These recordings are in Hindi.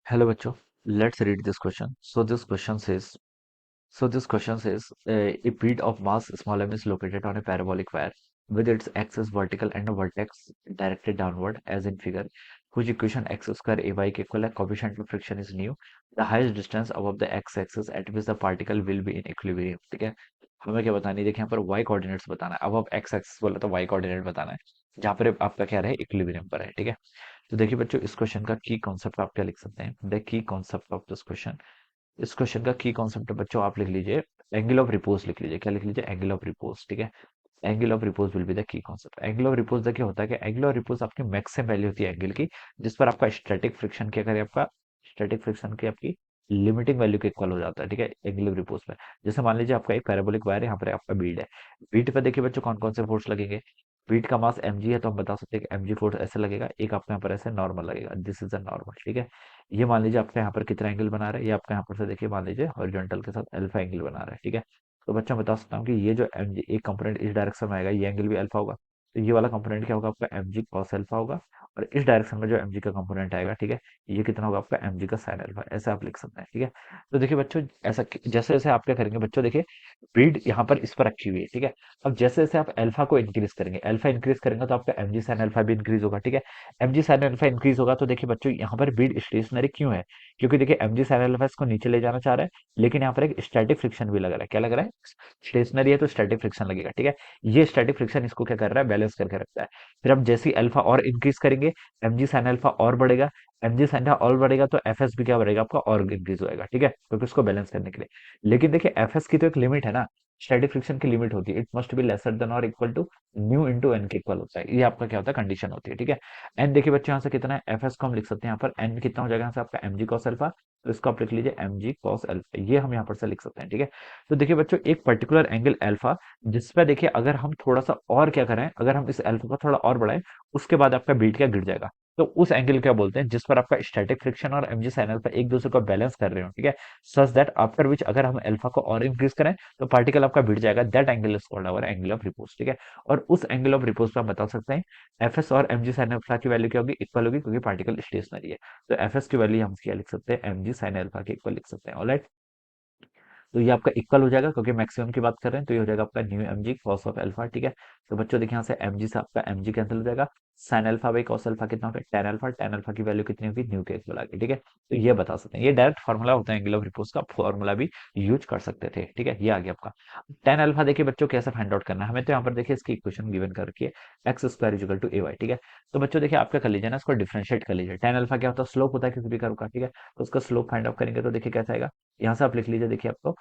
Hello, bachcho. Let's read this question. So this question says a bead of mass small m is located on a parabolic wire with its axis vertical and a vertex directed downward as in figure, whose equation x square ay के equal है. Coefficient of friction is nu. The highest distance above the x-axis at which the particle will be in equilibrium. ठीक है. हमें क्या बतानी है? देखिए यहाँ पर y कोऑर्डिनेट्स बताना है. अब x एक्सिस बोला तो y कोऑर्डिनेट बताना है जहाँ पर आपका क्या रहे, इक्विलिब्रियम पर है. ठीक है. तो देखिए बच्चों, इस क्वेश्चन का की कॉन्सेप्ट आप क्या लिख सकते हैं? The key concept of this question. इस क्वेश्चन का की कॉन्सेप्ट बच्चों आप लिख लीजिए, एंगल ऑफ रिपोज लिख लीजिए. क्या लिख लीजिए? Angle of repose. ठीक है. Angle of repose will be the key concept. Angle of repose देखिए होता है कि एंगल ऑफ रिपोज आपकी मैक्सिमम वैल्यू होती है एंगल की, जिस पर आपका स्टैटिक फ्रिक्शन क्या करे, आपका स्टैटिक फ्रिक्शन की आपकी लिमिटिंग वैल्यू के इक्वल हो जाता है. ठीक है. एंगल ऑफ रिपोज पे जैसे मान लीजिए आपका एक पैराबोलिक वायर है, यहाँ पर आपका बीड है. बीड पे देखिए बच्चों कौन कौन से फोर्स लगेंगे. बीड का मास mg है तो हम बता सकते हैं कि mg फोर्स ऐसे लगेगा, एक आपका यहाँ पर ऐसे नॉर्मल लगेगा. This is a normal. ठीक है. ये मान लीजिए आपका यहाँ पर कितना एंगल बना रहा है, ये आपका यहाँ पर से देखिए मान लीजिए हॉरिजॉन्टल के साथ अल्फा एंगल बना रहा है. ठीक है. तो बच्चों मैं बता सकता हूँ कि ये जो एम जी एक कंपोनेंट इस डायरेक्शन में आएगा, ये एंगल भी अल्फा होगा. तो ये वाला कंपोनेंट क्या होगा, आपका एम जी कॉस अल्फा होगा. और इस डायरेक्शन में जो एम जी का कंपोनेंट आएगा, ठीक है, ये कितना होगा आपका एम जी का साइन अल्फा. ऐसे आप लिख सकते हैं. ठीक है. तो देखिए बच्चों, ऐसा जैसे जैसे आप क्या करेंगे बच्चों, देखिए बीड यहाँ पर इस पर रखी हुई है. ठीक है. अब जैसे जैसे आप अल्फा को इंक्रीज करेंगे, अल्फा इंक्रीज करेंगे तो आपका एम जी साइन अल्फा भी इंक्रीज होगा. ठीक है. M G sine alpha increase होगा तो देखिए बच्चों, यहाँ पर बीड स्टेशनरी क्यों है? क्योंकि देखिए एम जी साइन अल्फा इसको नीचे ले जाना चाह रहा है, लेकिन यहाँ पर एक स्टैटिक फ्रिक्शन भी लग रहा है. क्या लग रहा है? स्टेशनरी है तो स्टैटिक फ्रिक्शन लगेगा. ठीक है. ये स्टैटिक फ्रिक्शन इसको क्या कर रहा है, बैलेंस करके रखता है. फिर अब जैसे ही अल्फा और इंक्रीज करेंगे, एम जी साइन अल्फा और बढ़ेगा. एम जी साइन अल्फा और बढ़ेगा तो एफ एस भी क्या बढ़ेगा आपका, और इंक्रीज होएगा. ठीक है, क्योंकि उसको बैलेंस करने के लिए. लेकिन देखिए एफ एस की तो एक लिमिट है ना, स्टैटिक फ्रिक्शन की लिमिट होती है. It must be lesser than और equal to nu into N के इक्वल होता है. ये आपका क्या होता है, कंडीशन होती है. ठीक है. एन देखिए बच्चों यहाँ से कितना है, एफ एस को हम लिख सकते हैं यहाँ पर. एन कितना हो जाएगा यहाँ से आपका एम जी कॉस अल्फा. तो इसको आप लिख लीजिए एम जी कॉस अल्फा, ये हम यहाँ पर से लिख सकते हैं. ठीक है. तो देखिए बच्चों, एक पर्टिकुलर एंगल अल्फा, जिस पे देखिए अगर हम थोड़ा सा और क्या करें, अगर हम इस अल्फा को थोड़ा और बढ़ाएं, उसके बाद आपका बीट क्या गिर जाएगा. तो उस एंगल क्या बोलते हैं, जिस पर आपका स्टैटिक फ्रिक्शन और एमजी साइन अल्फा एक दूसरे को बैलेंस कर रहे हो. ठीक है. सच दैट आफ्टर विच अगर हम अल्फा को और इंक्रीज करें तो पार्टिकल आपका भिड़ जाएगा. That angle is called hour angle of repose. ठीक है. और उस एंगल ऑफ रिपोज पे हम बता सकते हैं एफ एस और एमजी साइन अल्फा की वैल्यू क्या होगी, इक्वल होगी, क्योंकि पार्टिकल स्टेशनरी है. तो एफ एस की वैल्यू हम क्या लिख सकते हैं, एमजी साइन अल्फा के इक्वल लिख सकते हैं. ऑलराइट. तो ये आपका इक्वल हो जाएगा, क्योंकि मैक्सिमम की बात कर रहे हैं, तो ये हो जाएगा आपका new M G cos of alpha. ठीक है. तो बच्चों देखिए यहाँ से एम जी से आपका एम जी कैंसिल हो जाएगा. Sine alpha by cos alpha कितना होगा, टेन अल्फा. टेन अल्फा की वैल्यू कितनी होगी, न्यू के इक्वल आ गई. ठीक है. तो ये बता सकते हैं, ये डायरेक्ट फॉर्मूला होता है एंगल ऑफ रिपोज का, फॉर्मूला भी यूज कर सकते थे. ठीक है. ये आ गया आपका टेन अल्फा. देखिए बच्चों कैसे फाइंड आउट करना है हमें, तो यहाँ पर देखिए इसकी इक्वेशन गिवन कर रखी है, X square equal to A Y. ठीक है. तो बच्चों देखिए आप क्या कर लीजिए ना, इसको डिफरेंशिएट कर लीजिए. टेन अल्फा क्या होता है, स्लोप होता है किसी भी कर्व का. ठीक है. तो उसका स्लोप फाइंड आउट करेंगे तो देखिए कैसा आएगा, यहाँ से आप लिख लीजिए. देखिए आपको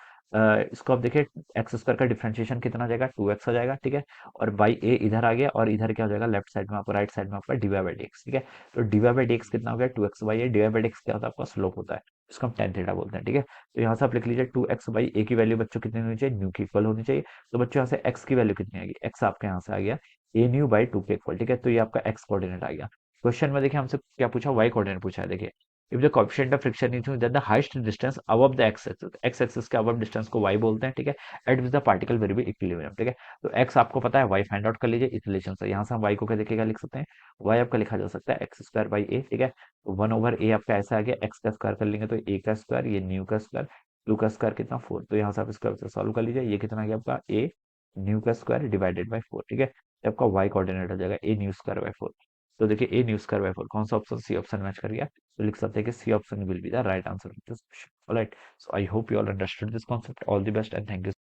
इसको आप देखिए, एक्स स्क्वायर का डिफरेंशिएशन कितना आ जाएगा, टू एक्स आ जाएगा. ठीक है. और बाई ए इधर आ गया, और इधर क्या हो जाएगा, लेफ्ट साइड में आपको, राइट साइड में आपका डीवाई बाई डी एक्स. ठीक है. तो डीवाई बाई डी एक्स कितना हो गया, two X by A. D Y by D X क्या होता है, आपका स्लोप होता है, इसको हम टेन थीटा बोलते हैं. ठीक है. तो यहाँ से आप लिख लीजिए टू एक्स बाई ए की वैल्यू बच्चों कितनी होनी चाहिए, न्यू की इक्वल होनी चाहिए. तो बच्चों यहाँ से एक्स की वैल्यू कितनी आएगी, एक्स आपका यहाँ से आ गया ए न्यू बाई टू के इक्वल. ठीक है. तो ये आपका एक्स कोऑर्डिनेट आ गया. क्वेश्चन में देखिए हमसे क्या पूछा, वाई कोऑर्डिनेट पूछा है. देखिए, if the coefficient of friction is then the highest distance above the x axis के above distance को y बोलते हैं. ठीक है. at which the particle will be equilibrium. ठीक है. तो x आपको पता है, y फाइंड आउट कर लीजिए इस रिलेशन से. यहाँ से हम y को क्या देखिएगा, लिख सकते हैं, y आपका लिखा जा सकता है एक्स स्क्वायर बाई ए. ठीक है. वन ओवर ए आपका ऐसा आ गया, एक्स का स्क्वायर कर लेंगे तो ए का स्क्वायर, ये न्यू का स्क्वायर, टू का स्क्वायर कितना, फोर. तो यहाँ से आप इसका सॉल्व कर लीजिए, ये कितना आ गया आपका ए न्यू का स्क्वायर डिवाइडेड बाई फोर. ठीक है. तो आपका y कोऑर्डिनेट हो जाएगा a new square by four. तो देखिए a new square by four कौन सा ऑप्शन, सी ऑप्शन मैच कर गया. तो लिख सकते हैं कि C option will be the right answer of this question. Alright. So I hope you all understood this concept. All the best and thank you.